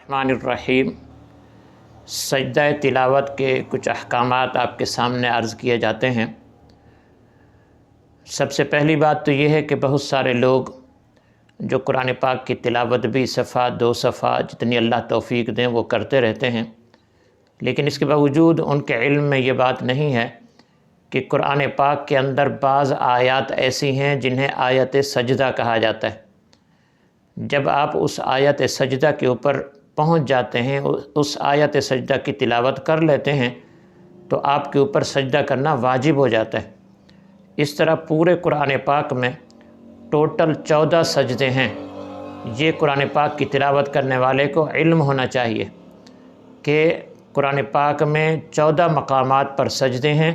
الرحمن الرحیم۔ سجدہ تلاوت کے کچھ احکامات آپ کے سامنے عرض کیے جاتے ہیں۔ سب سے پہلی بات تو یہ ہے کہ بہت سارے لوگ جو قرآن پاک کی تلاوت بھی صفحہ دو صفحہ جتنی اللہ توفیق دیں وہ کرتے رہتے ہیں، لیکن اس کے باوجود ان کے علم میں یہ بات نہیں ہے کہ قرآن پاک کے اندر بعض آیات ایسی ہیں جنہیں آیت سجدہ کہا جاتا ہے۔ جب آپ اس آیت سجدہ کے اوپر پہنچ جاتے ہیں، اس آیت سجدہ کی تلاوت کر لیتے ہیں تو آپ کے اوپر سجدہ کرنا واجب ہو جاتا ہے۔ اس طرح پورے قرآن پاک میں ٹوٹل 14 سجدے ہیں۔ یہ قرآن پاک کی تلاوت کرنے والے کو علم ہونا چاہیے کہ قرآن پاک میں 14 مقامات پر سجدے ہیں،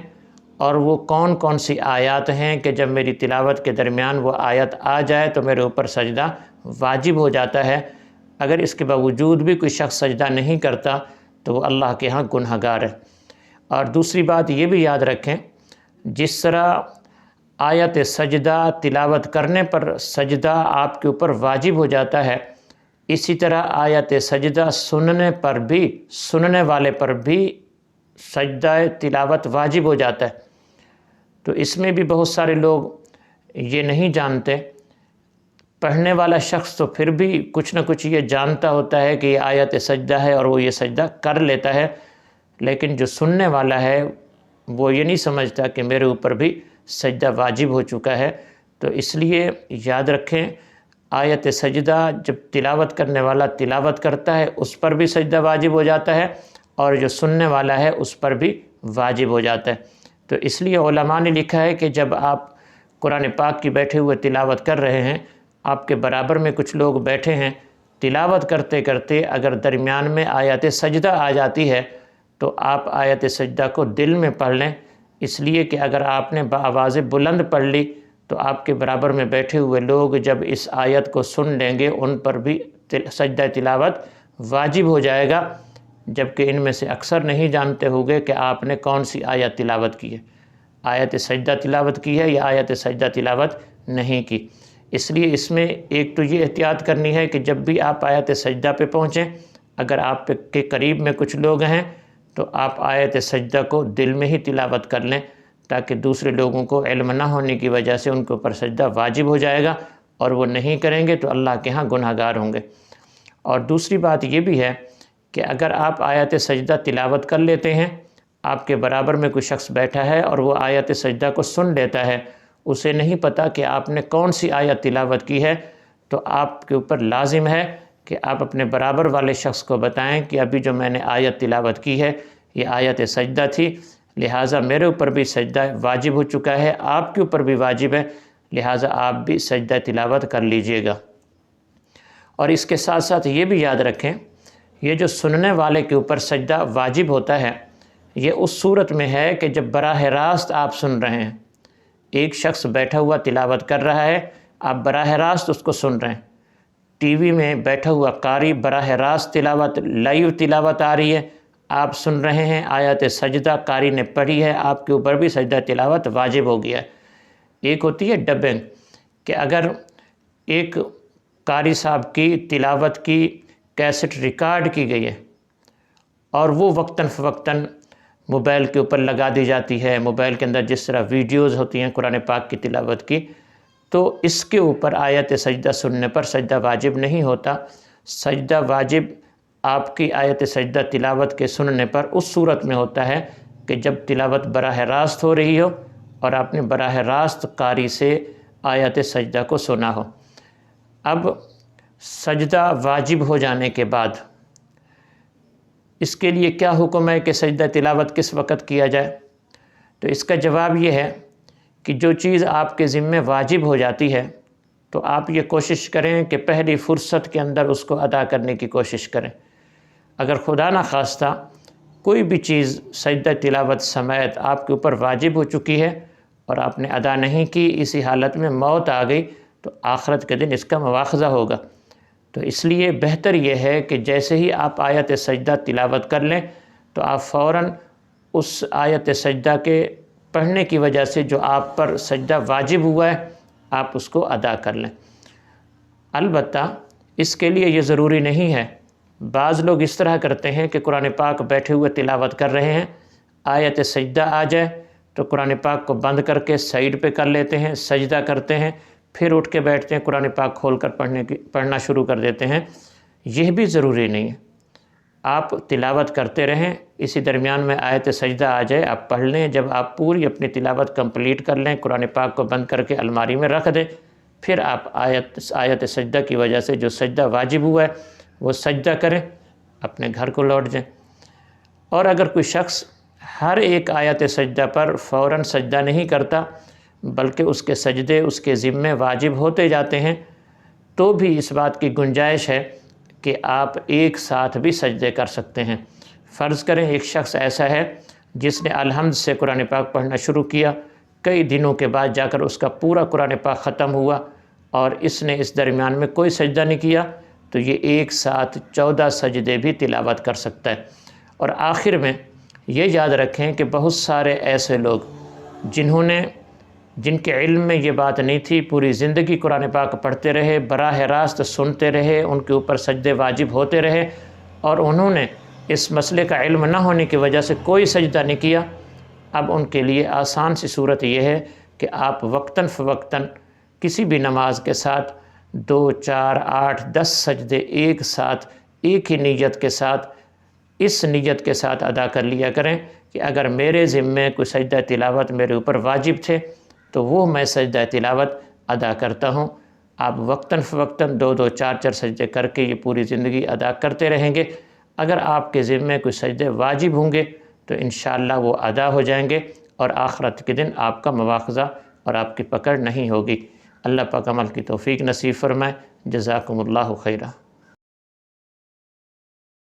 اور وہ کون کون سی آیات ہیں کہ جب میری تلاوت کے درمیان وہ آیت آ جائے تو میرے اوپر سجدہ واجب ہو جاتا ہے۔ اگر اس کے باوجود بھی کوئی شخص سجدہ نہیں کرتا تو وہ اللہ کے ہاں گناہ گار ہے۔ اور دوسری بات یہ بھی یاد رکھیں، جس طرح آیت سجدہ تلاوت کرنے پر سجدہ آپ کے اوپر واجب ہو جاتا ہے، اسی طرح آیت سجدہ سننے والے پر بھی سجدہ تلاوت واجب ہو جاتا ہے۔ تو اس میں بھی بہت سارے لوگ یہ نہیں جانتے۔ پڑھنے والا شخص تو پھر بھی کچھ نہ کچھ یہ جانتا ہوتا ہے کہ یہ آیت سجدہ ہے اور وہ یہ سجدہ کر لیتا ہے، لیکن جو سننے والا ہے وہ یہ نہیں سمجھتا کہ میرے اوپر بھی سجدہ واجب ہو چکا ہے۔ تو اس لیے یاد رکھیں، آیت سجدہ جب تلاوت کرنے والا تلاوت کرتا ہے اس پر بھی سجدہ واجب ہو جاتا ہے، اور جو سننے والا ہے اس پر بھی واجب ہو جاتا ہے۔ تو اس لیے علماء نے لکھا ہے کہ جب آپ قرآن پاک کی بیٹھے ہوئے تلاوت کر رہے ہیں، آپ کے برابر میں کچھ لوگ بیٹھے ہیں، تلاوت کرتے کرتے اگر درمیان میں آیت سجدہ آ جاتی ہے تو آپ آیت سجدہ کو دل میں پڑھ لیں، اس لیے کہ اگر آپ نے بآواز بلند پڑھ لی تو آپ کے برابر میں بیٹھے ہوئے لوگ جب اس آیت کو سن لیں گے ان پر بھی سجدہ تلاوت واجب ہو جائے گا، جبکہ ان میں سے اکثر نہیں جانتے ہوگے کہ آپ نے کون سی آیت تلاوت کی ہے، آیت سجدہ تلاوت کی ہے یا آیت سجدہ تلاوت نہیں کی۔ اس لیے اس میں ایک تو یہ احتیاط کرنی ہے کہ جب بھی آپ آیت سجدہ پہ پہنچیں، اگر آپ کے قریب میں کچھ لوگ ہیں تو آپ آیت سجدہ کو دل میں ہی تلاوت کر لیں، تاکہ دوسرے لوگوں کو علم نہ ہونے کی وجہ سے ان کے اوپر سجدہ واجب ہو جائے گا، اور وہ نہیں کریں گے تو اللہ کے ہاں گناہ گار ہوں گے۔ اور دوسری بات یہ بھی ہے کہ اگر آپ آیت سجدہ تلاوت کر لیتے ہیں، آپ کے برابر میں کوئی شخص بیٹھا ہے اور وہ آیت سجدہ کو سن لیتا ہے، اسے نہیں پتہ کہ آپ نے کون سی آیت تلاوت کی ہے، تو آپ کے اوپر لازم ہے کہ آپ اپنے برابر والے شخص کو بتائیں کہ ابھی جو میں نے آیت تلاوت کی ہے یہ آیت سجدہ تھی، لہٰذا میرے اوپر بھی سجدہ واجب ہو چکا ہے، آپ کے اوپر بھی واجب ہے، لہٰذا آپ بھی سجدہ تلاوت کر لیجئے گا۔ اور اس کے ساتھ ساتھ یہ بھی یاد رکھیں، یہ جو سننے والے کے اوپر سجدہ واجب ہوتا ہے یہ اس صورت میں ہے کہ جب براہ راست آپ سن رہے ہیں، ایک شخص بیٹھا ہوا تلاوت کر رہا ہے، آپ براہ راست اس کو سن رہے ہیں، ٹی وی میں بیٹھا ہوا قاری براہ راست لائیو تلاوت آ رہی ہے، آپ سن رہے ہیں، آیت سجدہ قاری نے پڑھی ہے، آپ کے اوپر بھی سجدہ تلاوت واجب ہو گیا ہے۔ ایک ہوتی ہے ڈبنگ، کہ اگر ایک قاری صاحب کی تلاوت کی کیسٹ ریکارڈ کی گئی ہے اور وہ وقتاً فوقتاً موبائل کے اوپر لگا دی جاتی ہے، موبائل کے اندر جس طرح ویڈیوز ہوتی ہیں قرآن پاک کی تلاوت کی، تو اس کے اوپر آیت سجدہ سننے پر سجدہ واجب نہیں ہوتا۔ سجدہ واجب آپ کی آیت سجدہ تلاوت کے سننے پر اس صورت میں ہوتا ہے کہ جب تلاوت براہ راست ہو رہی ہو اور آپ نے براہ راست قاری سے آیت سجدہ کو سنا ہو۔ اب سجدہ واجب ہو جانے کے بعد اس کے لیے کیا حکم ہے کہ سجدہ تلاوت کس وقت کیا جائے؟ تو اس کا جواب یہ ہے کہ جو چیز آپ کے ذمے واجب ہو جاتی ہے تو آپ یہ کوشش کریں کہ پہلی فرصت کے اندر اس کو ادا کرنے کی کوشش کریں۔ اگر خدا نہ خواستہ کوئی بھی چیز سجدہ تلاوت سمیت آپ کے اوپر واجب ہو چکی ہے اور آپ نے ادا نہیں کی، اسی حالت میں موت آ گئی تو آخرت کے دن اس کا مواخذہ ہوگا۔ تو اس لیے بہتر یہ ہے کہ جیسے ہی آپ آیت سجدہ تلاوت کر لیں تو آپ فوراً اس آیت سجدہ کے پڑھنے کی وجہ سے جو آپ پر سجدہ واجب ہوا ہے آپ اس کو ادا کر لیں۔ البتہ اس کے لیے یہ ضروری نہیں ہے بعض لوگ اس طرح کرتے ہیں کہ قرآن پاک بیٹھے ہوئے تلاوت کر رہے ہیں، آیت سجدہ آ جائے تو قرآن پاک کو بند کر کے سائیڈ پہ کر لیتے ہیں، سجدہ کرتے ہیں، پھر اٹھ کے بیٹھتے ہیں، قرآن پاک کھول کر پڑھنا شروع کر دیتے ہیں۔ یہ بھی ضروری نہیں ہے، آپ تلاوت کرتے رہیں، اسی درمیان میں آیت سجدہ آ جائے آپ پڑھ لیں، جب آپ پوری اپنی تلاوت کمپلیٹ کر لیں قرآن پاک کو بند کر کے الماری میں رکھ دیں، پھر آپ آیت سجدہ کی وجہ سے جو سجدہ واجب ہوا ہے وہ سجدہ کریں، اپنے گھر کو لوٹ جائیں۔ اور اگر کوئی شخص ہر ایک آیت سجدہ پر فوراً سجدہ نہیں کرتا بلکہ اس کے سجدے اس کے ذمے واجب ہوتے جاتے ہیں، تو بھی اس بات کی گنجائش ہے کہ آپ ایک ساتھ بھی سجدے کر سکتے ہیں۔ فرض کریں ایک شخص ایسا ہے جس نے الحمد سے قرآن پاک پڑھنا شروع کیا، کئی دنوں کے بعد جا کر اس کا پورا قرآن پاک ختم ہوا اور اس نے اس درمیان میں کوئی سجدہ نہیں کیا، تو یہ ایک ساتھ 14 سجدے بھی تلاوت کر سکتا ہے۔ اور آخر میں یہ یاد رکھیں کہ بہت سارے ایسے لوگ جن کے علم میں یہ بات نہیں تھی، پوری زندگی قرآن پاک پڑھتے رہے، براہ راست سنتے رہے، ان کے اوپر سجدے واجب ہوتے رہے، اور انہوں نے اس مسئلے کا علم نہ ہونے کی وجہ سے کوئی سجدہ نہیں کیا۔ اب ان کے لیے آسان سی صورت یہ ہے کہ آپ وقتاً فوقتاً کسی بھی نماز کے ساتھ 2، 4، 8، 10 سجدے ایک ساتھ ایک ہی نیت کے ساتھ، اس نیت کے ساتھ ادا کر لیا کریں کہ اگر میرے ذمے کوئی سجدہ تلاوت میرے اوپر واجب تھے تو وہ میں سجدہ تلاوت ادا کرتا ہوں۔ آپ وقتاً فوقتاً 2، 2، 4، 4 سجدے کر کے یہ پوری زندگی ادا کرتے رہیں گے۔ اگر آپ کے ذمے کوئی سجدے واجب ہوں گے تو انشاءاللہ وہ ادا ہو جائیں گے اور آخرت کے دن آپ کا مواخذہ اور آپ کی پکڑ نہیں ہوگی۔ اللہ پاک عمل کی توفیق نصیب فرمائے۔ جزاکم اللہ خیرہ۔